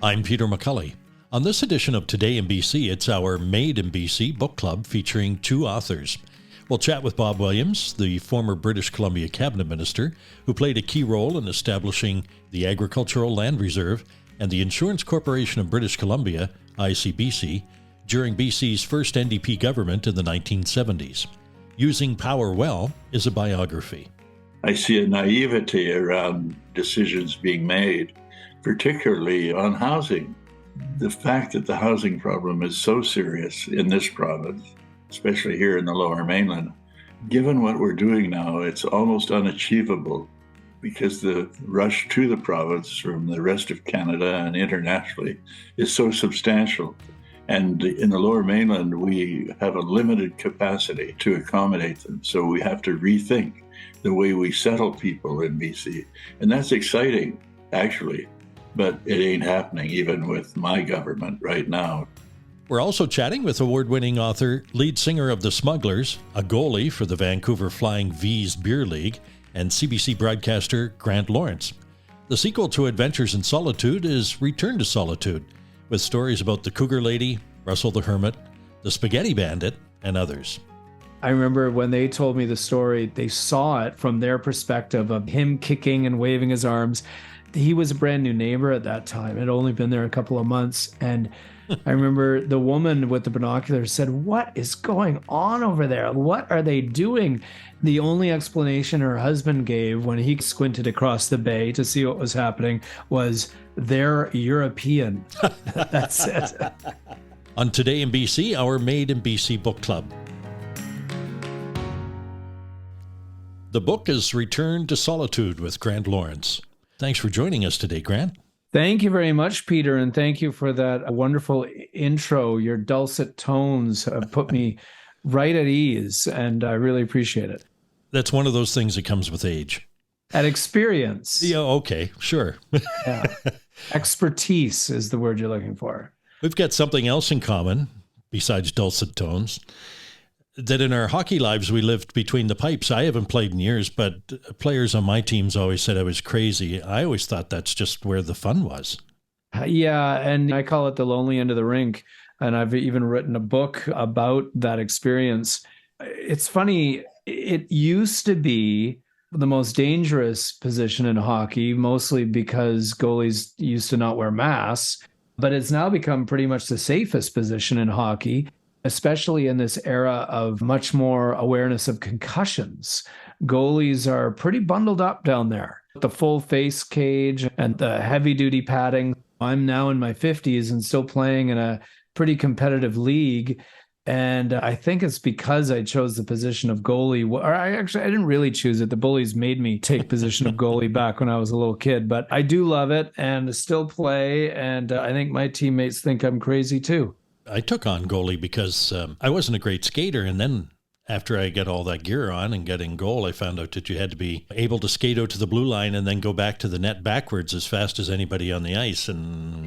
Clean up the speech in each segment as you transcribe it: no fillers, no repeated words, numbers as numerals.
I'm Peter McCully. On this edition of Today in BC, it's our Made in BC book club featuring two authors. We'll chat with Bob Williams, the former British Columbia cabinet minister, who played a key role in establishing the Agricultural Land Reserve and the Insurance Corporation of British Columbia, ICBC, during BC's first NDP government in the 1970s. Using Power Well is a biography. I see a naivety around decisions being made, particularly on housing. The fact that the housing problem is so serious in this province, especially here in the Lower Mainland, given what we're doing now, it's almost unachievable because the rush to the province from the rest of Canada and internationally is so substantial. And in the Lower Mainland, we have a limited capacity to accommodate them. So we have to rethink the way we settle people in BC. And that's exciting, actually, but it ain't happening even with my government right now. We're also chatting with award-winning author, lead singer of The Smugglers, a goalie for the Vancouver Flying V's Beer League, and CBC broadcaster Grant Lawrence. The sequel to Adventures in Solitude is Return to Solitude, with stories about the Cougar Lady, Russell the Hermit, the Spaghetti Bandit, and others. I remember when they told me the story, they saw it from their perspective of him kicking and waving his arms. He was a brand new neighbor at that time. Had only been there a couple of months. And I remember the woman with the binoculars said, "What is going on over there? What are they doing?" The only explanation her husband gave when he squinted across the bay to see what was happening was, "They're European." That's it. On Today in BC, our Made in BC book club. The book is Return to Solitude with Grant Lawrence. Thanks for joining us today, Grant. Thank you very much, Peter, and thank you for that wonderful intro. Your dulcet tones have put me right at ease, and I really appreciate it. That's one of those things that comes with age. At experience. Yeah, okay, sure. Yeah. Expertise is the word you're looking for. We've got something else in common, besides dulcet tones, that in our hockey lives we lived between the pipes. I haven't played in years, but players on my teams always said I was crazy. I always thought that's just where the fun was. Yeah, and I call it the lonely end of the rink, and I've even written a book about that experience. It's funny, it used to be the most dangerous position in hockey, mostly because goalies used to not wear masks, but it's now become pretty much the safest position in hockey, especially in this era of much more awareness of concussions. Goalies are pretty bundled up down there. The full face cage and the heavy-duty padding. I'm now in my 50s and still playing in a pretty competitive league. And I think it's because I chose the position of goalie. Or I didn't really choose it. The bullies made me take position of goalie back when I was a little kid. But I do love it and still play. And I think my teammates think I'm crazy too. I took on goalie because I wasn't a great skater. And then after I got all that gear on and got in goal, I found out that you had to be able to skate out to the blue line and then go back to the net backwards as fast as anybody on the ice.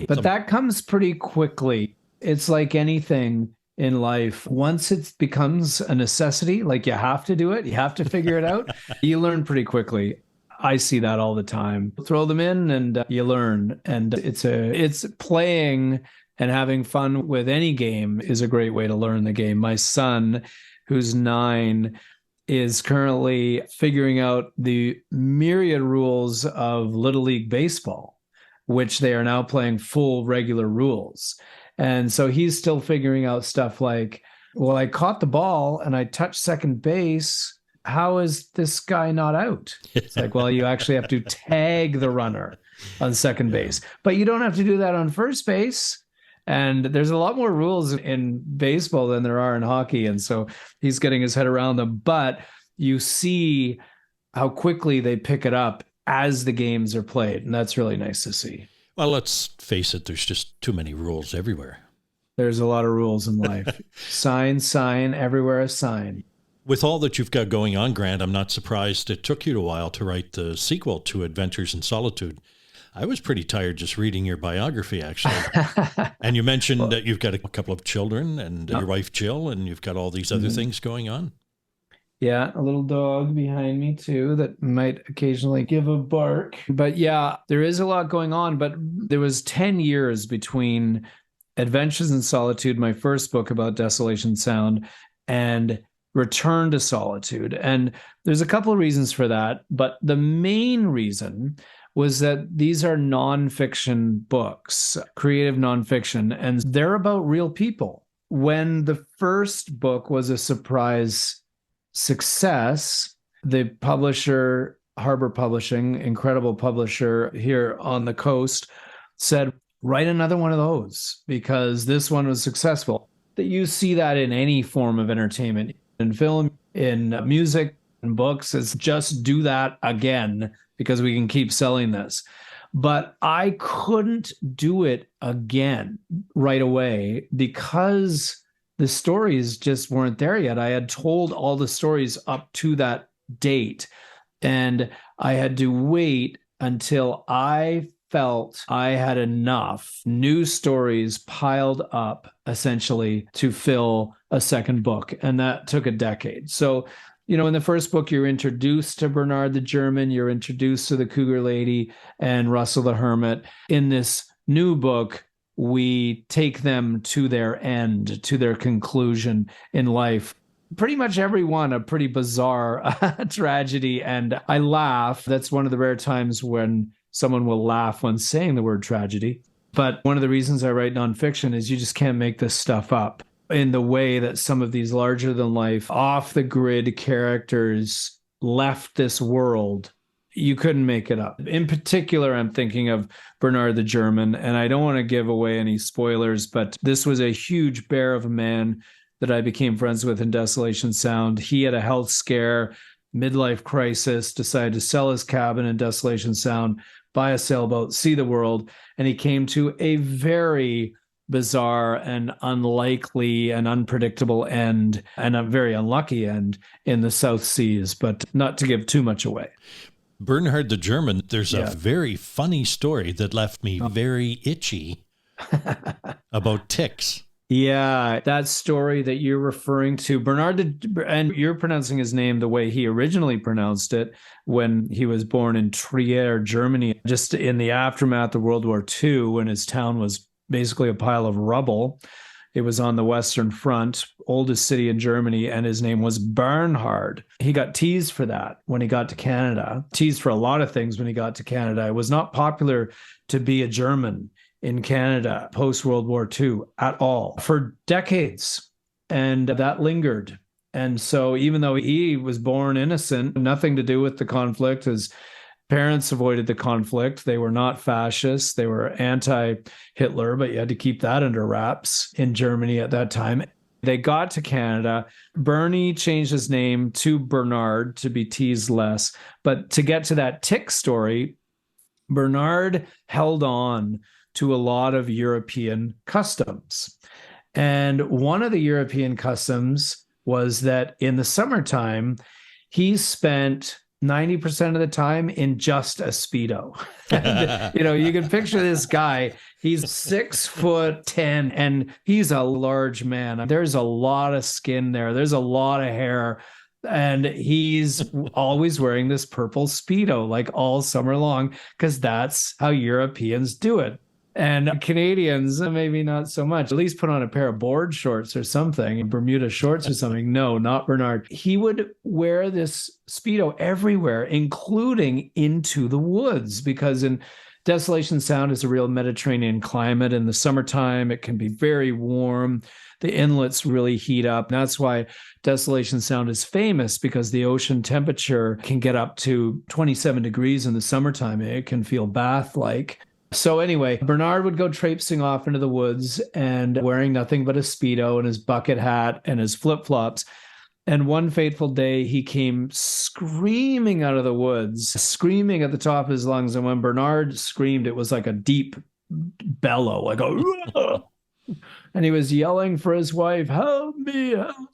But that comes pretty quickly. It's like anything in life. Once it becomes a necessity, like you have to do it, you have to figure it out, you learn pretty quickly. I see that all the time. Throw them in and you learn. And it's playing and having fun with any game is a great way to learn the game. My son, who's 9, is currently figuring out the myriad rules of Little League Baseball, which they are now playing full regular rules. And so he's still figuring out stuff like, well, I caught the ball and I touched second base. How is this guy not out? It's like, well, you actually have to tag the runner on second base, but you don't have to do that on first base. And there's a lot more rules in baseball than there are in hockey. And so he's getting his head around them. But you see how quickly they pick it up as the games are played. And that's really nice to see. Well, let's face it, there's just too many rules everywhere. There's a lot of rules in life. Sign, everywhere a sign. With all that you've got going on, Grant, I'm not surprised it took you a while to write the sequel to Adventures in Solitude. I was pretty tired just reading your biography, actually. And you mentioned that you've got a couple of children and your wife, Jill, and you've got all these other things going on. Yeah, a little dog behind me too that might occasionally give a bark. But yeah, there is a lot going on. But there was 10 years between Adventures in Solitude, my first book about Desolation Sound, and Return to Solitude. And there's a couple of reasons for that. But the main reason was that these are nonfiction books, creative nonfiction, and they're about real people. When the first book was a surprise success, the publisher, Harbor Publishing, incredible publisher here on the coast, said, write another one of those because this one was successful. That you see that in any form of entertainment, in film, in music, in books, is just do that again because we can keep selling this. But I couldn't do it again right away because the stories just weren't there yet. I had told all the stories up to that date, and I had to wait until I felt I had enough new stories piled up essentially to fill a second book. And that took a decade. So, in the first book, you're introduced to Bernard the German, you're introduced to the Cougar Lady and Russell the Hermit. In this new book, we take them to their end, to their conclusion in life. Pretty much every one a pretty bizarre tragedy. And I laugh. That's one of the rare times when someone will laugh when saying the word tragedy. But one of the reasons I write nonfiction is you just can't make this stuff up in the way that some of these larger than life, off the grid characters left this world. You couldn't make it up. In particular, I'm thinking of Bernard the German, and I don't want to give away any spoilers, but this was a huge bear of a man that I became friends with in Desolation Sound. He had a health scare, midlife crisis, decided to sell his cabin in Desolation Sound, buy a sailboat, see the world, and he came to a very bizarre and unlikely and unpredictable end, and a very unlucky end in the South Seas, but not to give too much away. Bernhard the German, there's a very funny story that left me very itchy about ticks. Yeah, that story that you're referring to, and you're pronouncing his name the way he originally pronounced it when he was born in Trier, Germany, just in the aftermath of World War II, when his town was basically a pile of rubble. It was on the Western Front, oldest city in Germany, and his name was Bernhard. He got teased for that when he got to Canada, teased for a lot of things when he got to Canada. It was not popular to be a German in Canada post-World War II at all for decades, and that lingered. And so even though he was born innocent, nothing to do with the conflict, his parents avoided the conflict. They were not fascists. They were anti-Hitler, but you had to keep that under wraps in Germany at that time. They got to Canada. Bernie changed his name to Bernard to be teased less. But to get to that tick story, Bernard held on to a lot of European customs. And one of the European customs was that in the summertime, he spent 90% of the time in just a Speedo. And, you can picture this guy. He's 6'10", and he's a large man. There's a lot of skin there. There's a lot of hair. And he's always wearing this purple Speedo like all summer long because that's how Europeans do it. And Canadians, maybe not so much. At least put on a pair of board shorts or something, Bermuda shorts or something. No, not Bernard. He would wear this Speedo everywhere, including into the woods, because in Desolation Sound is a real Mediterranean climate. In the summertime, it can be very warm. The inlets really heat up. And that's why Desolation Sound is famous, because the ocean temperature can get up to 27 degrees in the summertime. It can feel bath-like. So anyway, Bernard would go traipsing off into the woods and wearing nothing but a Speedo and his bucket hat and his flip-flops. And one fateful day, he came screaming out of the woods, screaming at the top of his lungs. And when Bernard screamed, it was like a deep bellow, like a... And he was yelling for his wife, help me, help me,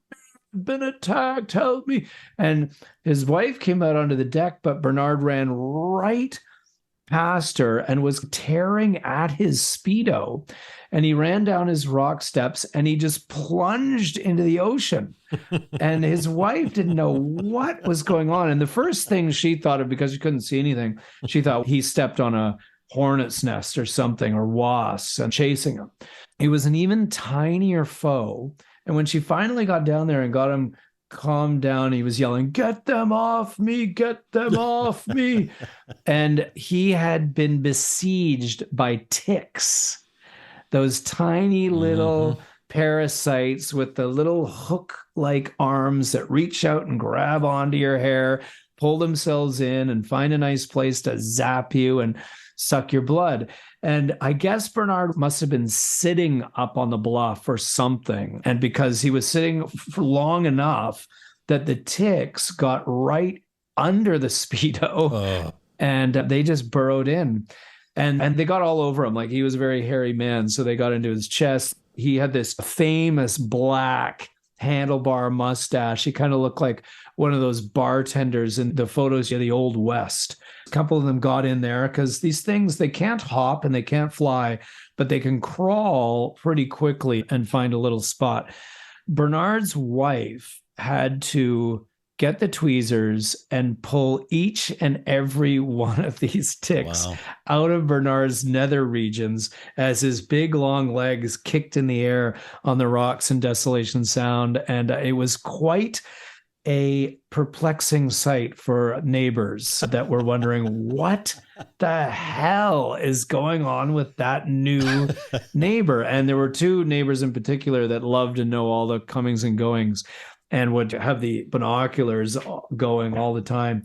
I've been attacked, help me. And his wife came out onto the deck, but Bernard ran right past her and was tearing at his Speedo. And he ran down his rock steps and he just plunged into the ocean. And his wife didn't know what was going on. And the first thing she thought of, because she couldn't see anything, she thought he stepped on a hornet's nest or something, or wasps, and chasing him. He was an even tinier foe. And when she finally got down there and got him calmed down, he was yelling, "Get them off me, get them off me." And he had been besieged by ticks, those tiny little parasites with the little hook-like arms that reach out and grab onto your hair, pull themselves in and find a nice place to zap you and suck your blood. And I guess Bernard must have been sitting up on the bluff or something. And because he was sitting for long enough that the ticks got right under the Speedo and they just burrowed in. And they got all over him. Like, he was a very hairy man. So they got into his chest. He had this famous black handlebar mustache. He kind of looked like one of those bartenders in the photos of the Old West. A couple of them got in there because these things, they can't hop and they can't fly, but they can crawl pretty quickly and find a little spot. Bernard's wife had to get the tweezers and pull each and every one of these ticks out of Bernard's nether regions as his big long legs kicked in the air on the rocks in Desolation Sound. And it was quite a perplexing sight for neighbors that were wondering, what the hell is going on with that new neighbor? And there were two neighbors in particular that loved to know all the comings and goings and would have the binoculars going all the time.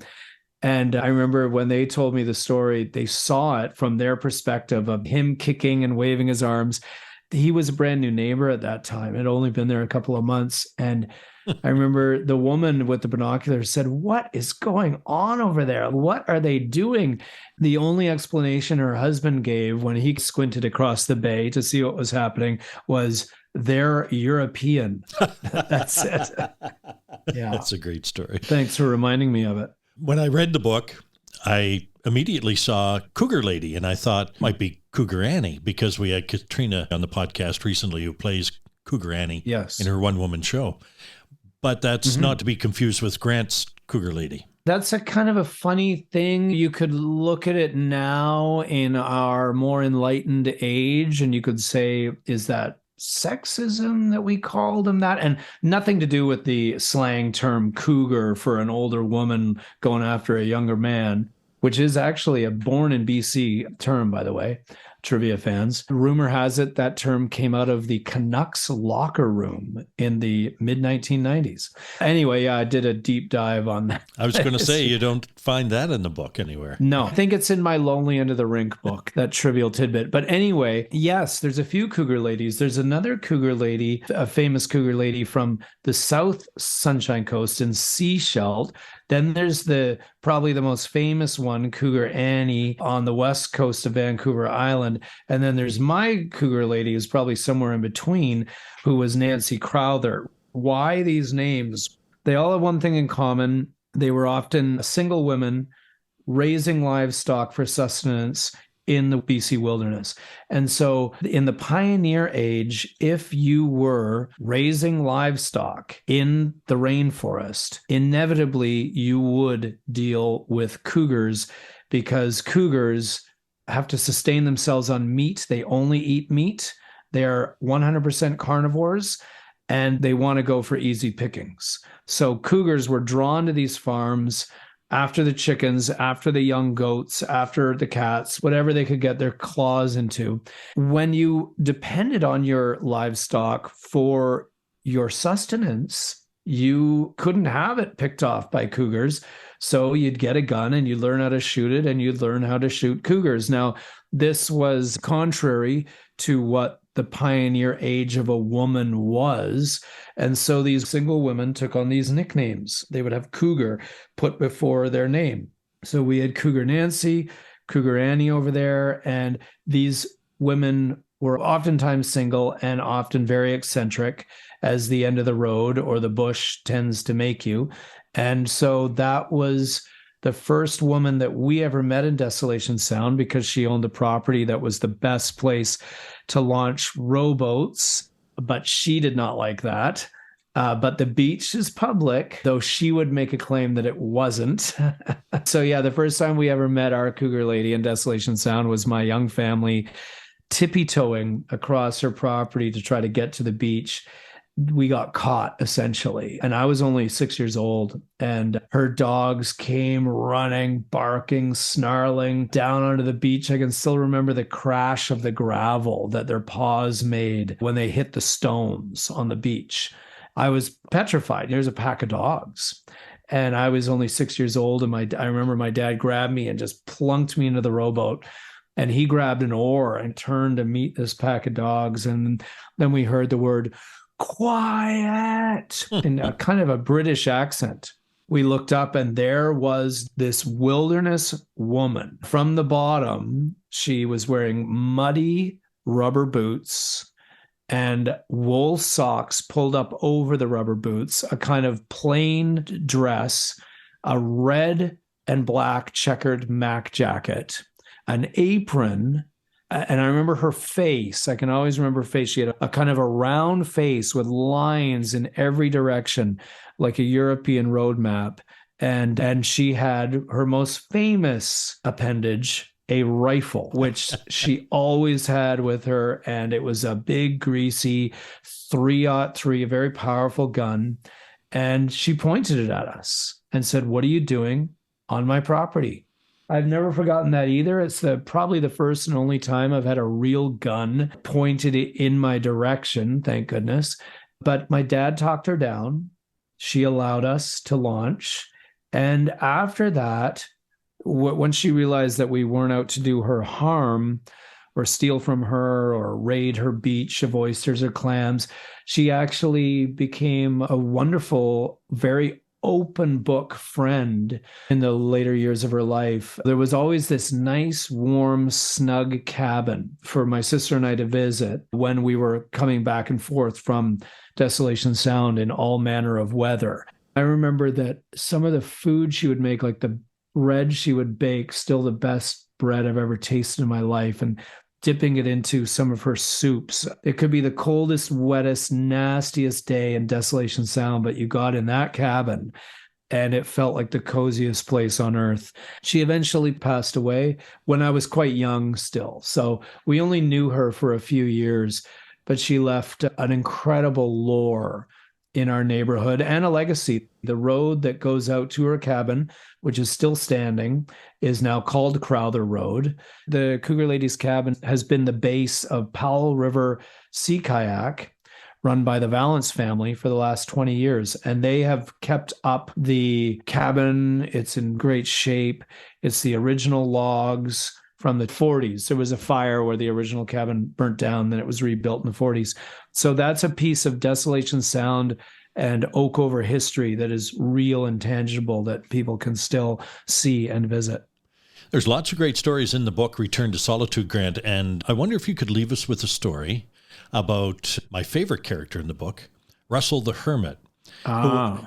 And I remember when they told me the story, they saw it from their perspective of him kicking and waving his arms. He was a brand new neighbor at that time. Had only been there a couple of months. And I remember the woman with the binoculars said, "What is going on over there? What are they doing?" The only explanation her husband gave when he squinted across the bay to see what was happening was, "They're European." That's it. Yeah. That's a great story. Thanks for reminding me of it. When I read the book, I immediately saw Cougar Lady, and I thought it might be Cougar Annie, because we had Katrina on the podcast recently who plays Cougar Annie in her one-woman show. But that's not to be confused with Grant's Cougar Lady. That's a kind of a funny thing. You could look at it now in our more enlightened age, and you could say, is that sexism that we called him that? And nothing to do with the slang term cougar for an older woman going after a younger man, which is actually a born in BC term, by the way, trivia fans. Rumor has it that term came out of the Canucks locker room in the mid-1990s. Anyway, I did a deep dive on that. I was going to say, you don't find that in the book anywhere. No, I think it's in my Lonely End of the Rink book, that trivial tidbit. But anyway, yes, there's a few Cougar Ladies. There's another Cougar Lady, a famous Cougar Lady from the South Sunshine Coast in Sechelt. Then there's probably the most famous one, Cougar Annie, on the west coast of Vancouver Island. And then there's my Cougar Lady, who's probably somewhere in between, who was Nancy Crowther. Why these names? They all have one thing in common. They were often single women raising livestock for sustenance in the BC wilderness. And so in the pioneer age, if you were raising livestock in the rainforest, inevitably you would deal with cougars, because cougars have to sustain themselves on meat. They only eat meat. They are 100% carnivores, and they want to go for easy pickings. So cougars were drawn to these farms after the chickens, after the young goats, after the cats, whatever they could get their claws into. When you depended on your livestock for your sustenance, you couldn't have it picked off by cougars. So you'd get a gun and you'd learn how to shoot it, and you'd learn how to shoot cougars. Now, this was contrary to what the pioneer age of a woman was. And so these single women took on these nicknames. They would have Cougar put before their name. So we had Cougar Nancy, Cougar Annie over there, and these women were oftentimes single and often very eccentric, as the end of the road or the bush tends to make you. And so that was the first woman that we ever met in Desolation Sound, because she owned a property that was the best place to launch rowboats, but she did not like that. But the beach is public, though she would make a claim that it wasn't. So yeah, the first time we ever met our Cougar Lady in Desolation Sound was my young family tippy-toeing across her property to try to get to the beach. We got caught, essentially. And I was only 6 years old, and her dogs came running, barking, snarling down onto the beach. I can still remember the crash of the gravel that their paws made when they hit the stones on the beach. I was petrified. Here's a pack of dogs. And I was only 6 years old. And I remember my dad grabbed me and just plunked me into the rowboat. And he grabbed an oar and turned to meet this pack of dogs. And then we heard the word, quiet, in a kind of a British accent. We looked up, and there was this wilderness woman. From the bottom, she was wearing muddy rubber boots and wool socks pulled up over the rubber boots, a kind of plain dress, a red and black checkered Mac jacket, an apron. And I remember her face. I can always remember her face. She had a kind of a round face with lines in every direction, like a European road map. And she had her most famous appendage, a rifle, which she always had with her. And it was a big, greasy 303, a very powerful gun. And she pointed it at us and said, "What are you doing on my property?" I've never forgotten that either. It's probably the first and only time I've had a real gun pointed in my direction, thank goodness. But my dad talked her down. She allowed us to launch. And after that, when she realized that we weren't out to do her harm or steal from her or raid her beach of oysters or clams, she actually became a wonderful, very open book friend in the later years of her life. There was always this nice, warm, snug cabin for my sister and I to visit when we were coming back and forth from Desolation Sound in all manner of weather. I remember that some of the food she would make, like the bread she would bake, still the best bread I've ever tasted in my life, and dipping it into some of her soups. It could be the coldest, wettest, nastiest day in Desolation Sound, but you got in that cabin and it felt like the coziest place on earth. She eventually passed away when I was quite young still. So we only knew her for a few years, but she left an incredible lore in our neighborhood and a legacy. The road that goes out to her cabin, which is still standing, is now called Crowther Road. The Cougar Lady's cabin has been the base of Powell River Sea Kayak, run by the Valance family for the last 20 years. And they have kept up the cabin. It's in great shape. It's the original logs from the 40s. There was a fire where the original cabin burnt down, then it was rebuilt in the 40s. So that's a piece of Desolation Sound and Oakover history that is real and tangible that people can still see and visit. There's lots of great stories in the book, Return to Solitude, Grant, and I wonder if you could leave us with a story about my favorite character in the book, Russell the Hermit.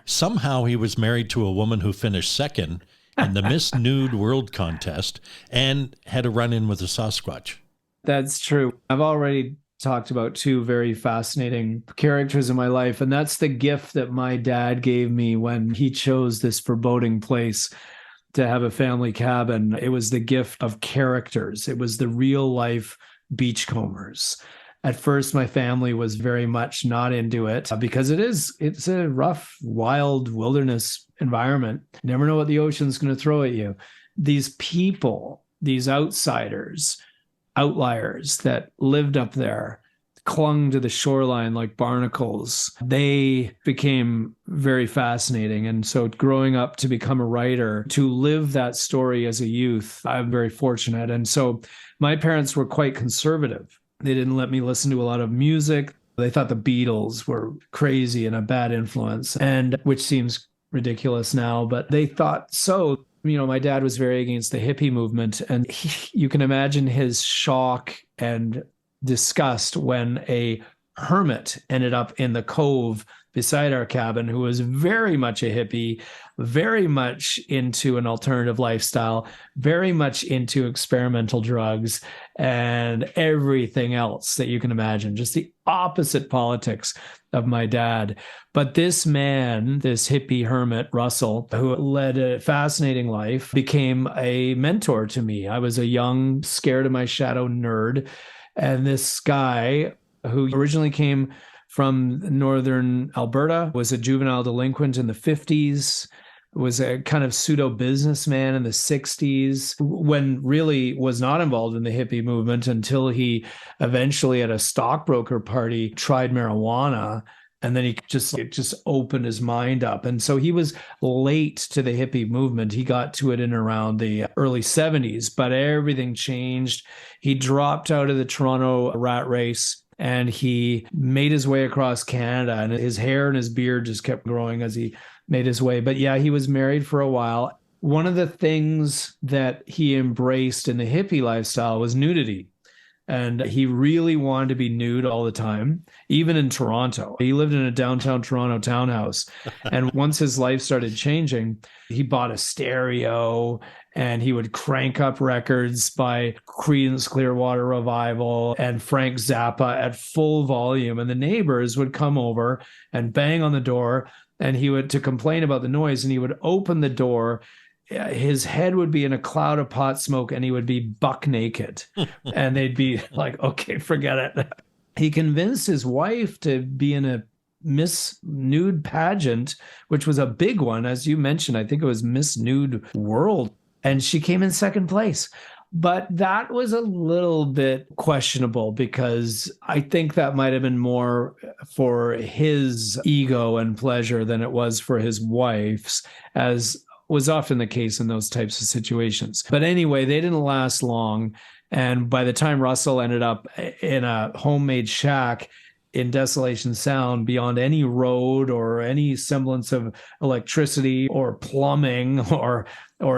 Somehow he was married to a woman who finished second in the Miss Nude World Contest and had a run-in with a Sasquatch. That's true. I've already talked about two very fascinating characters in my life, and that's the gift that my dad gave me when he chose this foreboding place to have a family cabin. It was the gift of characters. It was the real-life beachcombers. At first, my family was very much not into it because it's a rough, wild wilderness environment. You never know what the ocean's going to throw at you. These people, these outsiders, outliers that lived up there, clung to the shoreline like barnacles. They became very fascinating. And so growing up to become a writer, to live that story as a youth, I'm very fortunate. And so my parents were quite conservative. They didn't let me listen to a lot of music. They thought the Beatles were crazy and a bad influence, and which seems ridiculous now, but they thought so. You know, my dad was very against the hippie movement, and you can imagine his shock and disgust when a hermit ended up in the cove beside our cabin who was very much a hippie, very much into an alternative lifestyle, very much into experimental drugs and everything else that you can imagine, just the opposite politics of my dad. But this man, this hippie hermit, Russell, who led a fascinating life, became a mentor to me. I was a young, scared of my shadow nerd. And this guy who originally came from northern Alberta, was a juvenile delinquent in the 50s, was a kind of pseudo businessman in the 60s, when really was not involved in the hippie movement until he eventually at a stockbroker party tried marijuana. And then it just opened his mind up. And so he was late to the hippie movement. He got to it in around the early 70s, but everything changed. He dropped out of the Toronto rat race and he made his way across Canada, and his hair and his beard just kept growing as he made his way. But yeah, he was married for a while. One of the things that he embraced in the hippie lifestyle was nudity. And he really wanted to be nude all the time, even in Toronto. He lived in a downtown Toronto townhouse. And once his life started changing, he bought a stereo and he would crank up records by Creedence Clearwater Revival and Frank Zappa at full volume. And the neighbors would come over and bang on the door, and he would to complain about the noise, and he would open the door. His head would be in a cloud of pot smoke and he would be buck naked. And they'd be like, okay, forget it. He convinced his wife to be in a Miss Nude pageant, which was a big one. As you mentioned, I think it was Miss Nude World. And she came in second place. But that was a little bit questionable because I think that might have been more for his ego and pleasure than it was for his wife's, as was often the case in those types of situations. But anyway, they didn't last long. And by the time Russell ended up in a homemade shack in Desolation Sound, beyond any road or any semblance of electricity or plumbing or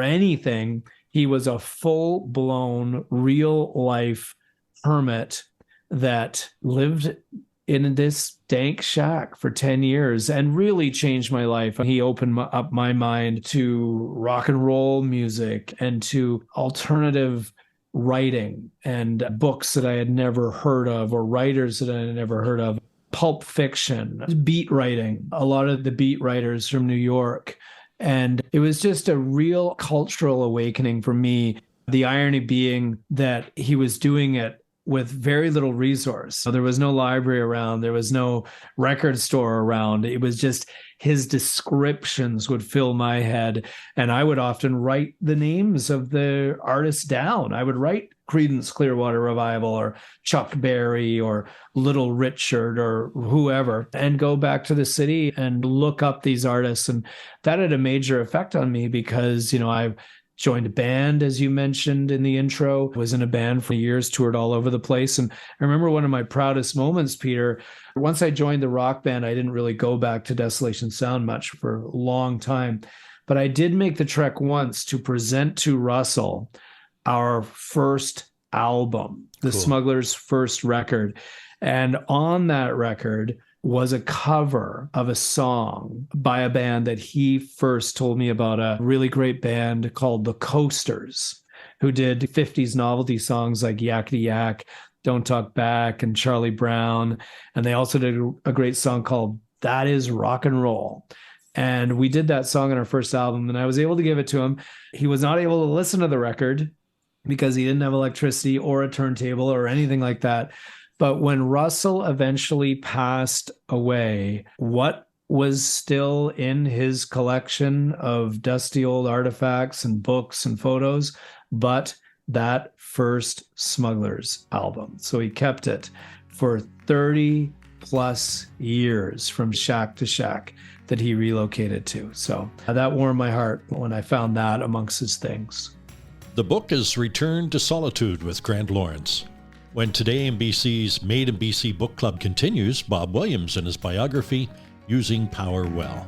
anything, he was a full-blown, real-life hermit that lived in this dank shack for 10 years and really changed my life. He opened up my mind to rock and roll music and to alternative writing and books that I had never heard of, or writers that I had never heard of, pulp fiction, beat writing, a lot of the beat writers from New York. And it was just a real cultural awakening for me. The irony being that he was doing it with very little resource. So there was no library around. There was no record store around. It was just his descriptions would fill my head. And I would often write the names of the artists down. I would write Creedence Clearwater Revival or Chuck Berry or Little Richard or whoever, and go back to the city and look up these artists. And that had a major effect on me because, I've joined a band, as you mentioned in the intro, was in a band for years, toured all over the place. And I remember one of my proudest moments, Peter, once I joined the rock band, I didn't really go back to Desolation Sound much for a long time. But I did make the trek once to present to Russell our first album, the Smugglers' first record. And on that record was a cover of a song by a band that he first told me about, a really great band called The Coasters, who did 50s novelty songs like Yakety Yak, Don't Talk Back, and Charlie Brown. And they also did a great song called That Is Rock and Roll. And we did that song on our first album, and I was able to give it to him. He was not able to listen to the record because he didn't have electricity or a turntable or anything like that. But when Russell eventually passed away, what was still in his collection of dusty old artifacts and books and photos but that first Smugglers album? So he kept it for 30 plus years from shack to shack that he relocated to. So that warmed my heart when I found that amongst his things. The book is Return to Solitude with Grant Lawrence. When Today MBC's Made in BC Book Club continues, Bob Williams in his biography, Using Power Well.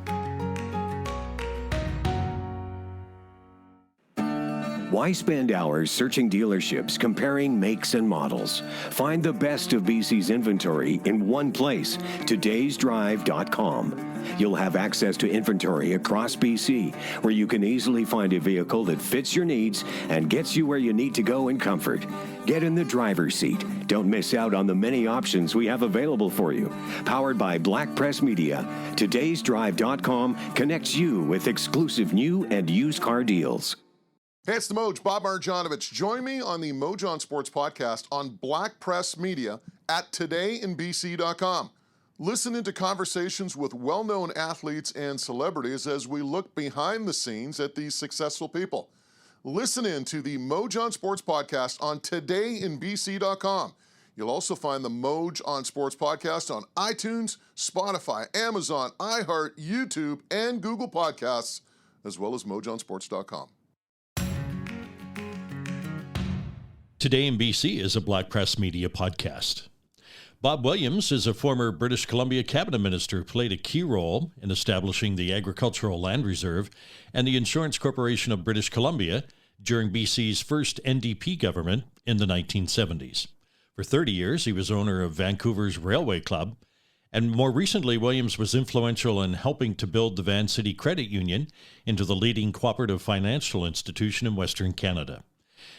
Why spend hours searching dealerships, comparing makes and models? Find the best of BC's inventory in one place, todaysdrive.com. You'll have access to inventory across BC, where you can easily find a vehicle that fits your needs and gets you where you need to go in comfort. Get in the driver's seat. Don't miss out on the many options we have available for you. Powered by Black Press Media, todaysdrive.com connects you with exclusive new and used car deals. Hey, it's the Moj, Bob Marjanovic. Join me on the Mojon Sports Podcast on Black Press Media at todayinbc.com. Listen into conversations with well-known athletes and celebrities as we look behind the scenes at these successful people. Listen in to the Mojon Sports Podcast on todayinbc.com. You'll also find the Moj on Sports Podcast on iTunes, Spotify, Amazon, iHeart, YouTube, and Google Podcasts, as well as mojonsports.com. Today in BC is a Black Press Media podcast. Bob Williams is a former British Columbia cabinet minister who played a key role in establishing the Agricultural Land Reserve and the Insurance Corporation of British Columbia during BC's first NDP government in the 1970s. For 30 years, he was owner of Vancouver's Railway Club, and more recently, Williams was influential in helping to build the Van City Credit Union into the leading cooperative financial institution in Western Canada.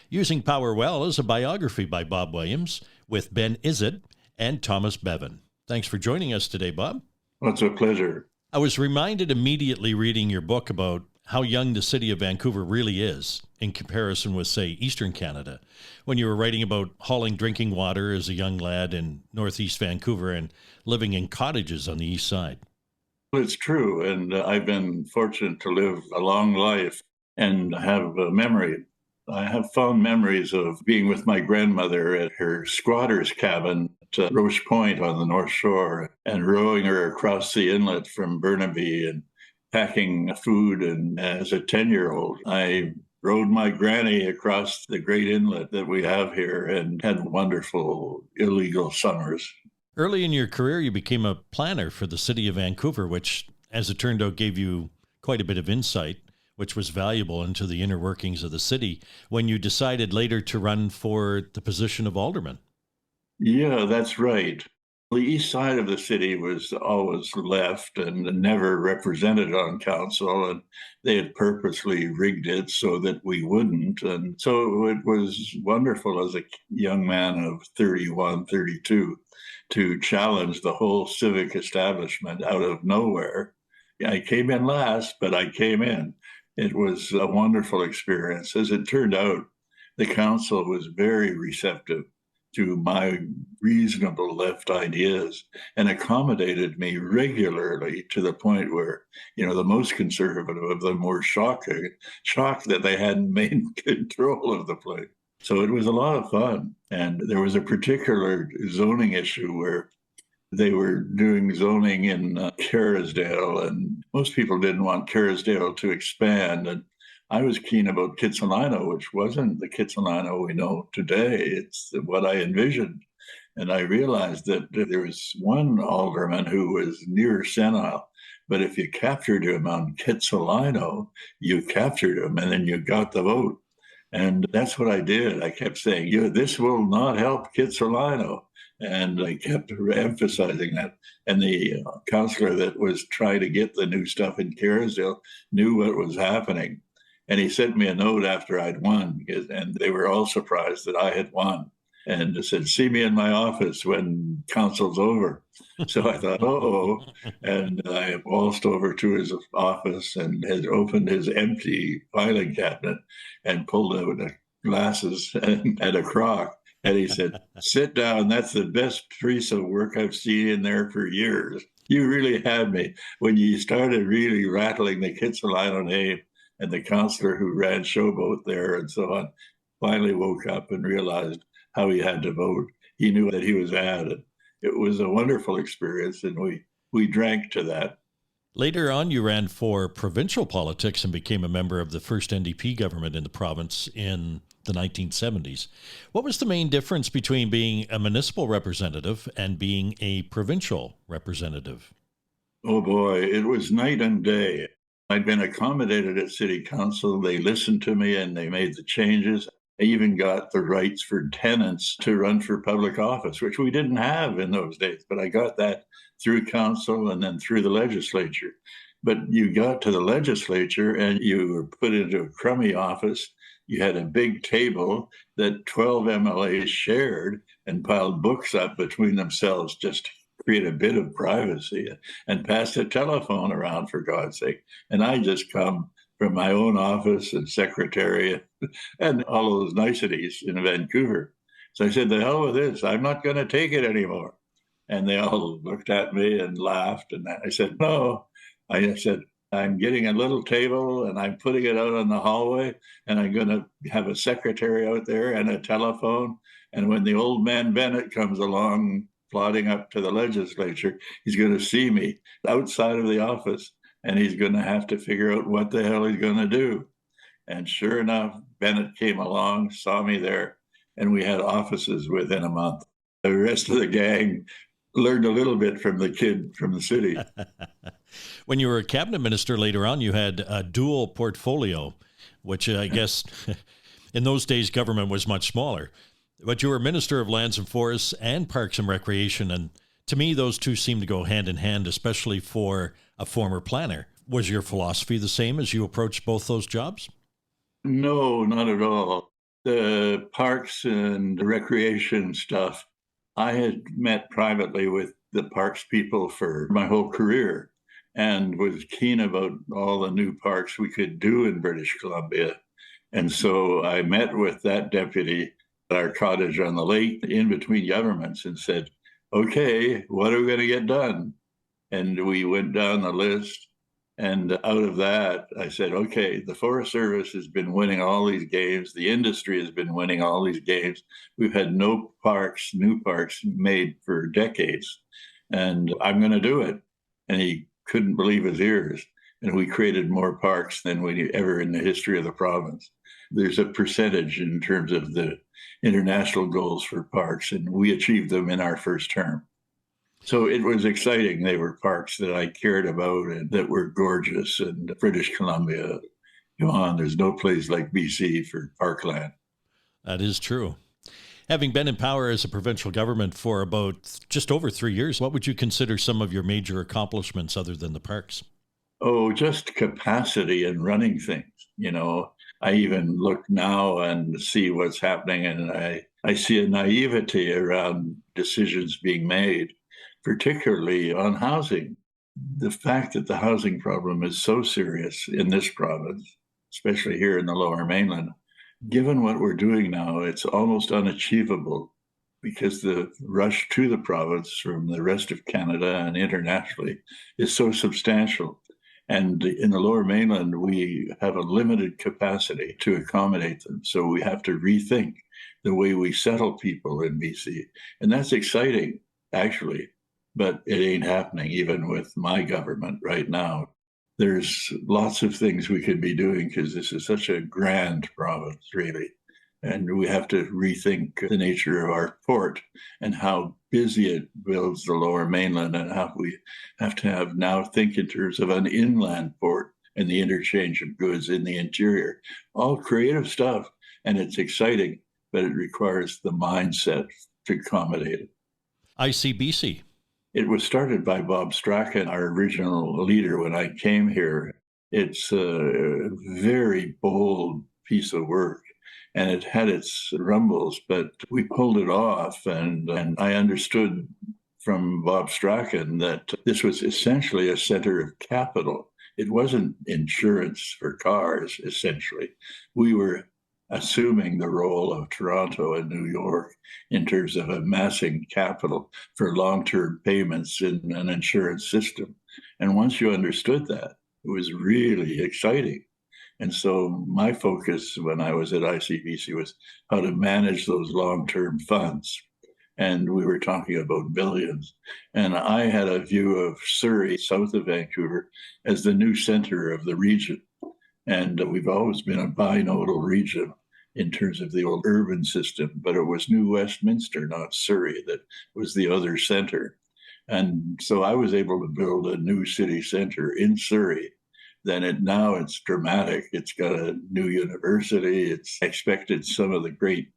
Using Power Well is a biography by Bob Williams with Ben Izzet and Thomas Bevan. Thanks for joining us today, Bob. Well, it's a pleasure. I was reminded immediately reading your book about how young the city of Vancouver really is in comparison with, say, Eastern Canada, when you were writing about hauling drinking water as a young lad in Northeast Vancouver and living in cottages on the east side. Well, it's true, and I've been fortunate to live a long life and have a memory. I have fond memories of being with my grandmother at her squatter's cabin at Roche Point on the North Shore and rowing her across the inlet from Burnaby and packing food. And as a 10-year-old, I rowed my granny across the great inlet that we have here and had wonderful illegal summers. Early in your career, you became a planner for the city of Vancouver, which, as it turned out, gave you quite a bit of insight, which was valuable into the inner workings of the city when you decided later to run for the position of alderman. Yeah, that's right. The east side of the city was always left and never represented on council, and they had purposely rigged it so that we wouldn't. And so it was wonderful as a young man of 31, 32 to challenge the whole civic establishment out of nowhere. I came in last, but I came in. It was a wonderful experience. As it turned out, the council was very receptive to my reasonable left ideas and accommodated me regularly to the point where, the most conservative of them were shocked that they hadn't made control of the place. So it was a lot of fun. And there was a particular zoning issue where they were doing zoning in Kerrisdale, and most people didn't want Kerrisdale to expand. And I was keen about Kitsilano, which wasn't the Kitsilano we know today. It's what I envisioned. And I realized that there was one alderman who was near senile, but if you captured him on Kitsilano, you captured him and then you got the vote. And that's what I did. I kept saying, this will not help Kitsilano. And I kept emphasizing that. And the councillor that was trying to get the new stuff in Kerrisdale knew what was happening. And he sent me a note after I'd won, and they were all surprised that I had won. And said, see me in my office when council's over. So I thought, and I waltzed over to his office and had opened his empty filing cabinet and pulled out glasses and a crock. And he said, sit down. That's the best piece of work I've seen in there for years. You really had me. When you started really rattling the Kitsilano name and the councillor who ran Showboat there and so on, finally woke up and realized how he had to vote. He knew that he was added. It was a wonderful experience, and we drank to that. Later on, you ran for provincial politics and became a member of the first NDP government in the province in the 1970s. What was the main difference between being a municipal representative and being a provincial representative? Oh boy, it was night and day. I'd been accommodated at City Council. They listened to me and they made the changes. I even got the rights for tenants to run for public office, which we didn't have in those days. But I got that through council and then through the legislature. But you got to the legislature and you were put into a crummy office. You had a big table that 12 MLAs shared and piled books up between themselves just to create a bit of privacy and passed a telephone around, for God's sake. And I just come from my own office and secretariat and all those niceties in Vancouver. So I said, the hell with this. I'm not going to take it anymore. And they all looked at me and laughed. And I said, no. I said, I'm getting a little table and I'm putting it out on the hallway and I'm going to have a secretary out there and a telephone. And when the old man Bennett comes along, plodding up to the legislature, he's going to see me outside of the office and he's going to have to figure out what the hell he's going to do. And sure enough, Bennett came along, saw me there, and we had offices within a month. The rest of the gang learned a little bit from the kid from the city. When you were a cabinet minister later on, you had a dual portfolio, which I guess in those days government was much smaller. But you were Minister of Lands and Forests and Parks and Recreation, and to me, those two seem to go hand in hand, especially for a former planner. Was your philosophy the same as you approached both those jobs? No, not at all. The parks and recreation stuff, I had met privately with the parks people for my whole career and was keen about all the new parks we could do in British Columbia. And so I met with that deputy at our cottage on the lake in between governments and said, okay, what are we going to get done? And we went down the list. And out of that, I said, okay, the Forest Service has been winning all these games. The industry has been winning all these games. We've had no parks, new parks made for decades. And I'm going to do it. And he couldn't believe his ears. And we created more parks than we ever in the history of the province. There's a percentage in terms of the international goals for parks, and we achieved them in our first term. So it was exciting. They were parks that I cared about and that were gorgeous. And British Columbia, come on, there's no place like BC for parkland. That is true. Having been in power as a provincial government for about just over 3 years, what would you consider some of your major accomplishments other than the parks? Oh, just capacity and running things. You know, I even look now and see what's happening, and I see a naivety around decisions being made, particularly on housing. The fact that the housing problem is so serious in this province, especially here in the Lower Mainland, given what we're doing now, it's almost unachievable because the rush to the province from the rest of Canada and internationally is so substantial. And in the Lower Mainland, we have a limited capacity to accommodate them. So we have to rethink the way we settle people in BC. And that's exciting, actually, but it ain't happening even with my government right now. There's lots of things we could be doing because this is such a grand province, really. And we have to rethink the nature of our port and how busy it builds the Lower Mainland, and how we have to now think in terms of an inland port and the interchange of goods in the interior. All creative stuff, and it's exciting, but it requires the mindset to accommodate it. ICBC. It was started by Bob Strachan, our original leader, when I came here. It's a very bold piece of work. And it had its rumbles, but we pulled it off. And I understood from Bob Strachan that this was essentially a center of capital. It wasn't insurance for cars, essentially. We were assuming the role of Toronto and New York in terms of amassing capital for long-term payments in an insurance system. And once you understood that, it was really exciting. And so my focus when I was at ICBC was how to manage those long-term funds. And we were talking about billions. And I had a view of Surrey, south of Vancouver, as the new center of the region. And we've always been a binodal region in terms of the old urban system, but it was New Westminster, not Surrey, that was the other center. And so I was able to build a new city center in Surrey then now it's dramatic. It's got a new university. It's expected some of the great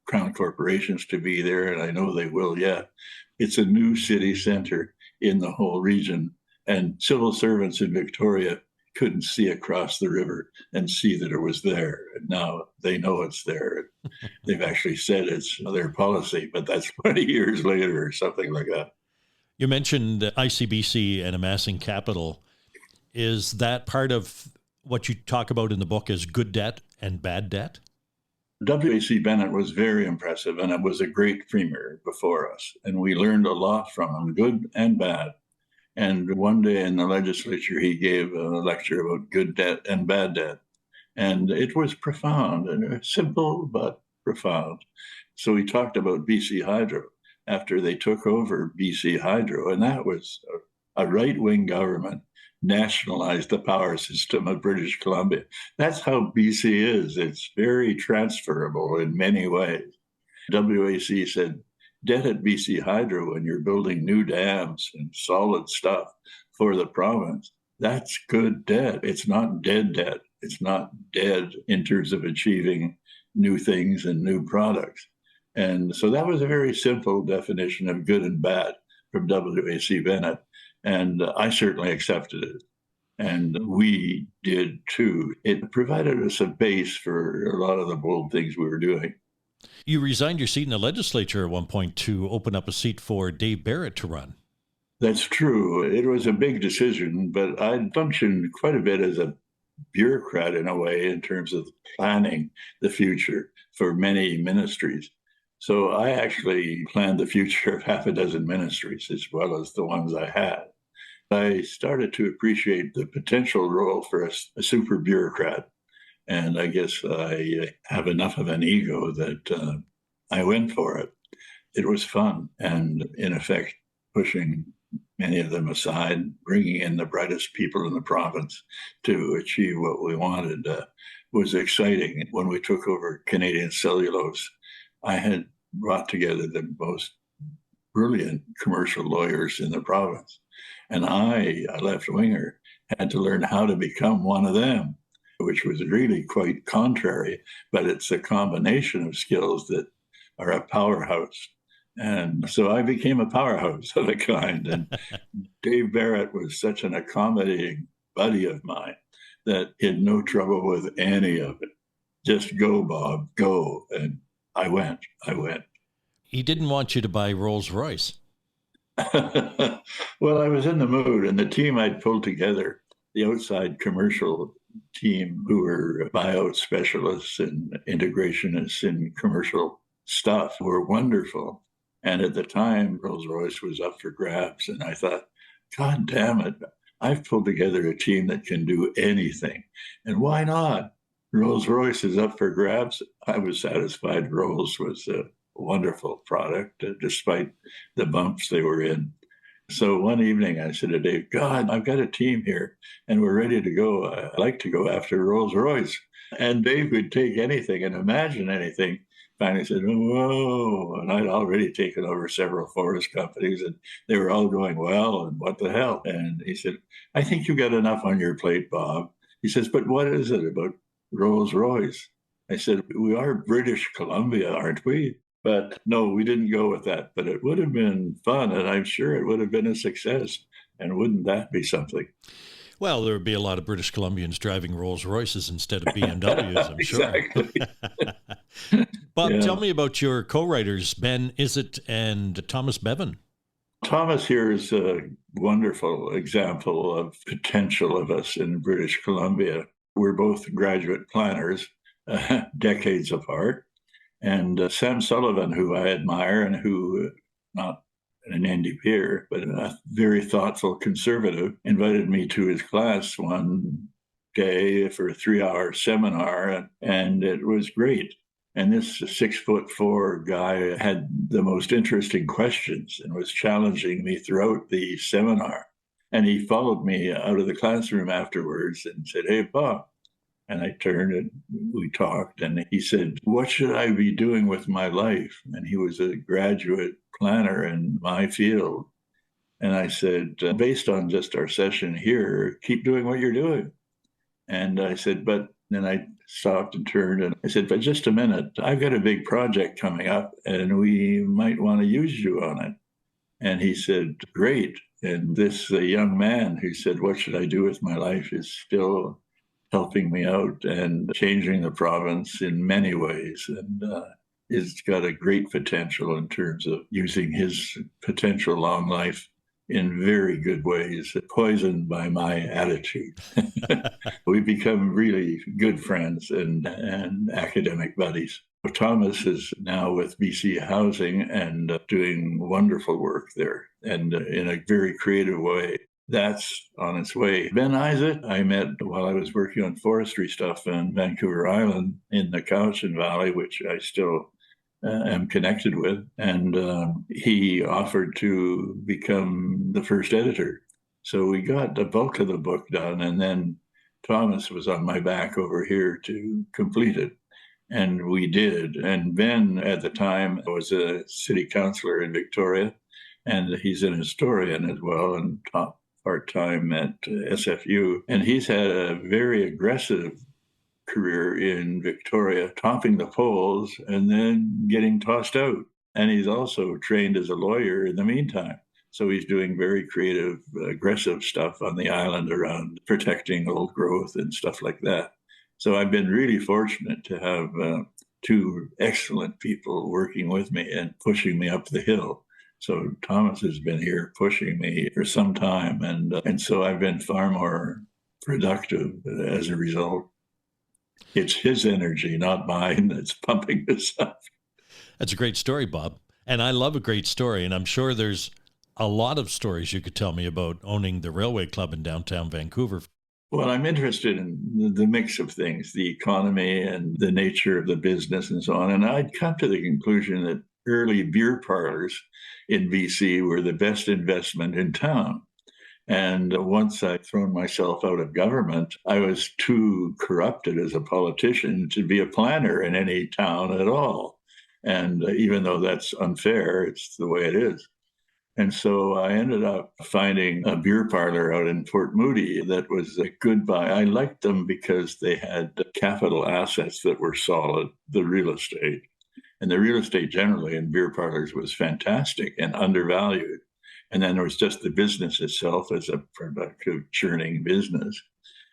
crown corporations to be there, and I know they will yet. It's a new city center in the whole region, and civil servants in Victoria couldn't see across the river and see that it was there. And now they know it's there. They've actually said it's their policy, but that's 20 years later or something like that. You mentioned ICBC and amassing capital. Is that part of what you talk about in the book as good debt and bad debt? W.A.C. Bennett was very impressive, and it was a great premier before us. And we learned a lot from him, good and bad. And one day in the legislature, he gave a lecture about good debt and bad debt. And it was profound, and simple, but profound. So he talked about BC Hydro after they took over BC Hydro, and that was a right-wing government nationalized the power system of British Columbia. That's how BC is. It's very transferable in many ways. WAC said, debt at BC Hydro when you're building new dams and solid stuff for the province, that's good debt. It's not dead debt. It's not dead in terms of achieving new things and new products. And so that was a very simple definition of good and bad from W.A.C. Bennett. And I certainly accepted it. And we did too. It provided us a base for a lot of the bold things we were doing. You resigned your seat in the legislature at one point to open up a seat for Dave Barrett to run. That's true. It was a big decision, but I functioned quite a bit as a bureaucrat in a way in terms of planning the future for many ministries. So I actually planned the future of half a dozen ministries as well as the ones I had. I started to appreciate the potential role for a super bureaucrat. And I guess I have enough of an ego that I went for it. It was fun. And in effect, pushing many of them aside, bringing in the brightest people in the province to achieve what we wanted was exciting. When we took over Canadian Cellulose, I had brought together the most brilliant commercial lawyers in the province. And I, a left-winger, had to learn how to become one of them, which was really quite contrary, but it's a combination of skills that are a powerhouse. And so I became a powerhouse of a kind. And Dave Barrett was such an accommodating buddy of mine that he had no trouble with any of it. Just go, Bob, go. And I went. He didn't want you to buy Rolls-Royce. Well, I was in the mood, and the team I'd pulled together, the outside commercial team who were buyout specialists and integrationists in commercial stuff, were wonderful. And at the time, Rolls-Royce was up for grabs. And I thought, God damn it, I've pulled together a team that can do anything. And why not? Rolls-Royce is up for grabs. I was satisfied Rolls was a wonderful product, despite the bumps they were in. So one evening I said to Dave, God, I've got a team here and we're ready to go. I'd like to go after Rolls-Royce. And Dave would take anything and imagine anything. Finally said, whoa. And I'd already taken over several forest companies and they were all going well. And what the hell? And he said, I think you got enough on your plate, Bob. He says, but what is it about Rolls-Royce? I said, we are British Columbia, aren't we? But no, we didn't go with that. But it would have been fun, and I'm sure it would have been a success. And wouldn't that be something? Well, there would be a lot of British Columbians driving Rolls-Royces instead of BMWs, I'm sure. Exactly. Bob, Tell me about your co-writers, Ben Izzet and Thomas Bevan. Thomas here is a wonderful example of potential of us in British Columbia. We're both graduate planners, decades apart. And Sam Sullivan, who I admire and who, not an NDPer, but a very thoughtful conservative, invited me to his class one day for a 3-hour seminar, and it was great. And this 6'4" guy had the most interesting questions and was challenging me throughout the seminar. And he followed me out of the classroom afterwards and said, hey, Bob. And I turned and we talked, and he said, what should I be doing with my life? And he was a graduate planner in my field. And I said, based on just our session here, keep doing what you're doing. And I said, but then I stopped and turned and I said, but just a minute, I've got a big project coming up and we might want to use you on it. And he said, great. And this young man who said, what should I do with my life, is still helping me out and changing the province in many ways. And it's got a great potential in terms of using his potential long life in very good ways, poisoned by my attitude. We've become really good friends and academic buddies. Thomas is now with BC Housing and doing wonderful work there, and in a very creative way. That's on its way. Ben Isaac, I met while I was working on forestry stuff in Vancouver Island in the Cowichan Valley, which I still am connected with. And he offered to become the first editor. So we got the bulk of the book done, and then Thomas was on my back over here to complete it. And we did. And Ben, at the time, was a city councillor in Victoria, and he's an historian as well and taught part-time at SFU. And he's had a very aggressive career in Victoria, topping the polls and then getting tossed out. And he's also trained as a lawyer in the meantime. So he's doing very creative, aggressive stuff on the island around protecting old growth and stuff like that. So I've been really fortunate to have two excellent people working with me and pushing me up the hill. So Thomas has been here pushing me for some time, and so I've been far more productive as a result. It's his energy, not mine, that's pumping this up. That's a great story, Bob. And I love a great story, and I'm sure there's a lot of stories you could tell me about owning the Railway Club in downtown Vancouver. Well, I'm interested in the mix of things, the economy and the nature of the business and so on. And I'd come to the conclusion that early beer parlors in BC were the best investment in town. And once I'd thrown myself out of government, I was too corrupted as a politician to be a planner in any town at all. And even though that's unfair, it's the way it is. And so I ended up finding a beer parlor out in Port Moody that was a good buy. I liked them because they had capital assets that were solid, the real estate. And the real estate generally in beer parlors was fantastic and undervalued. And then there was just the business itself as a productive, churning business.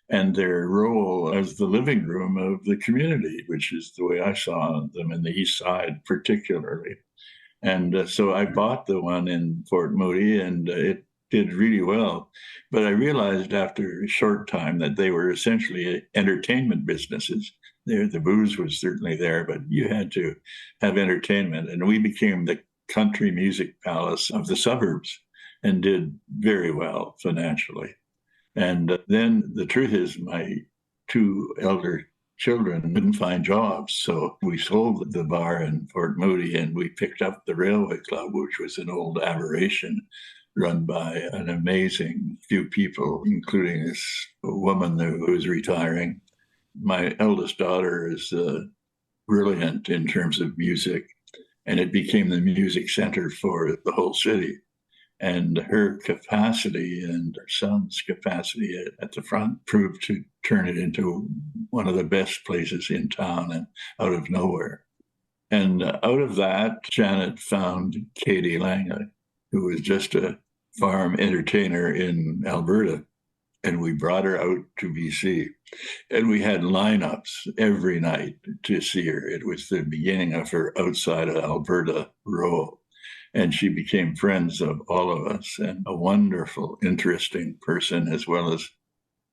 And their role as the living room of the community, which is the way I saw them in the East Side particularly. And so I bought the one in Port Moody, and it did really well. But I realized after a short time that they were essentially entertainment businesses. The booze was certainly there, but you had to have entertainment. And we became the country music palace of the suburbs and did very well financially. And then the truth is my two elder children couldn't find jobs. So we sold the bar in Port Moody and we picked up the Railway Club, which was an old aberration run by an amazing few people, including this woman who was retiring. My eldest daughter is brilliant in terms of music, and it became the music center for the whole city. And her capacity and her son's capacity at the front proved to turn it into one of the best places in town and out of nowhere. And out of that, Janet found Katie Langley, who was just a farm entertainer in Alberta. And we brought her out to BC. And we had lineups every night to see her. It was the beginning of her outside of Alberta role. And she became friends of all of us and a wonderful, interesting person, as well as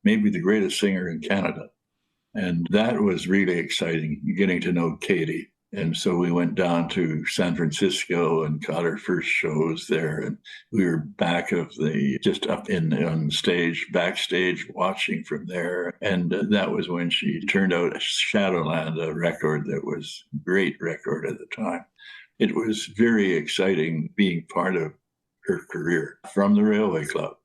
maybe the greatest singer in Canada. And that was really exciting, getting to know Katie. And so we went down to San Francisco and got our first shows there. And we were just up on stage, backstage, watching from there. And that was when she turned out Shadowland, a record that was a great record at the time. It was very exciting being part of her career from the Railway Club.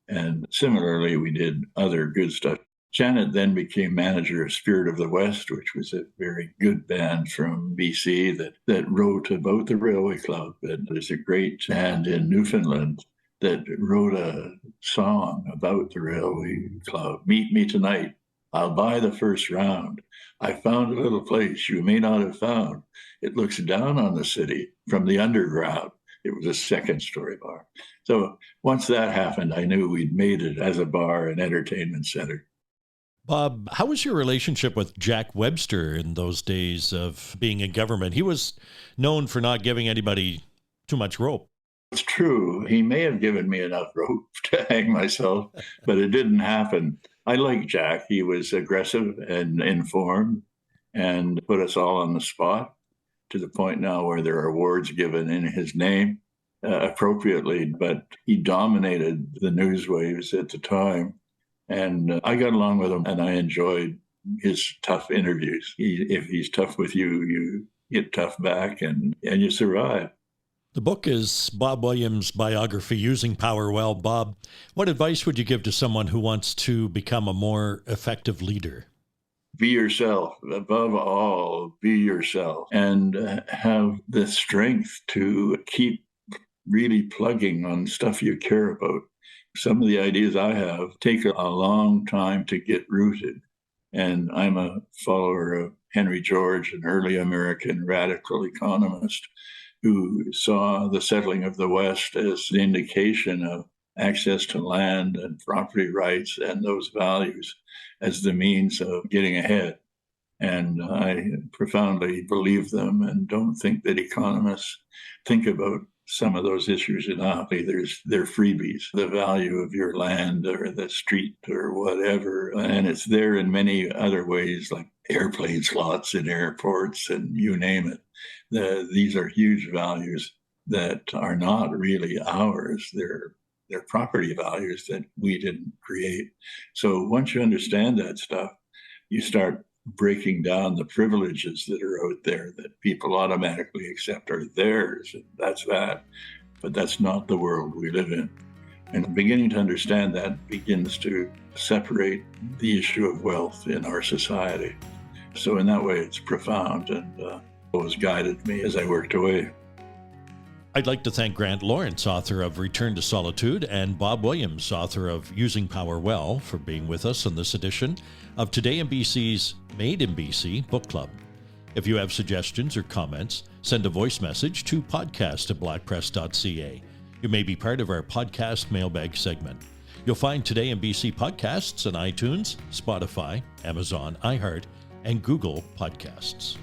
And similarly, we did other good stuff. Janet then became manager of Spirit of the West, which was a very good band from BC that wrote about the Railway Club. And there's a great band in Newfoundland that wrote a song about the Railway Club, Meet Me Tonight. I'll buy the first round. I found a little place you may not have found. It looks down on the city from the underground. It was a second-story bar. So once that happened, I knew we'd made it as a bar and entertainment center. Bob, how was your relationship with Jack Webster in those days of being in government? He was known for not giving anybody too much rope. It's true. He may have given me enough rope to hang myself, but it didn't happen. I liked Jack. He was aggressive and informed and put us all on the spot, to the point now where there are awards given in his name appropriately. But he dominated the news waves at the time. And I got along with him, and I enjoyed his tough interviews. If he's tough with you, you get tough back, and you survive. The book is Bob Williams' biography, Using Power Well. Bob, what advice would you give to someone who wants to become a more effective leader? Be yourself. Above all, be yourself, and have the strength to keep really plugging on stuff you care about. Some of the ideas I have take a long time to get rooted. And I'm a follower of Henry George, an early American radical economist who saw the settling of the West as an indication of access to land and property rights and those values as the means of getting ahead. And I profoundly believe them and don't think that economists think about some of those issues enough. They're freebies, the value of your land or the street or whatever. And it's there in many other ways, like airplane slots in airports and you name it. These are huge values that are not really ours. They're property values that we didn't create. So once you understand that stuff, you start breaking down the privileges that are out there that people automatically accept are theirs. And that's that. But that's not the world we live in. And beginning to understand that begins to separate the issue of wealth in our society. So in that way, it's profound and always guided me as I worked away. I'd like to thank Grant Lawrence, author of Return to Solitude, and Bob Williams, author of Using Power Well, for being with us on this edition of Today in BC's Made in BC Book Club. If you have suggestions or comments, send a voice message to podcast@blackpress.ca. You may be part of our podcast mailbag segment. You'll find Today in BC podcasts on iTunes, Spotify, Amazon, iHeart, and Google Podcasts.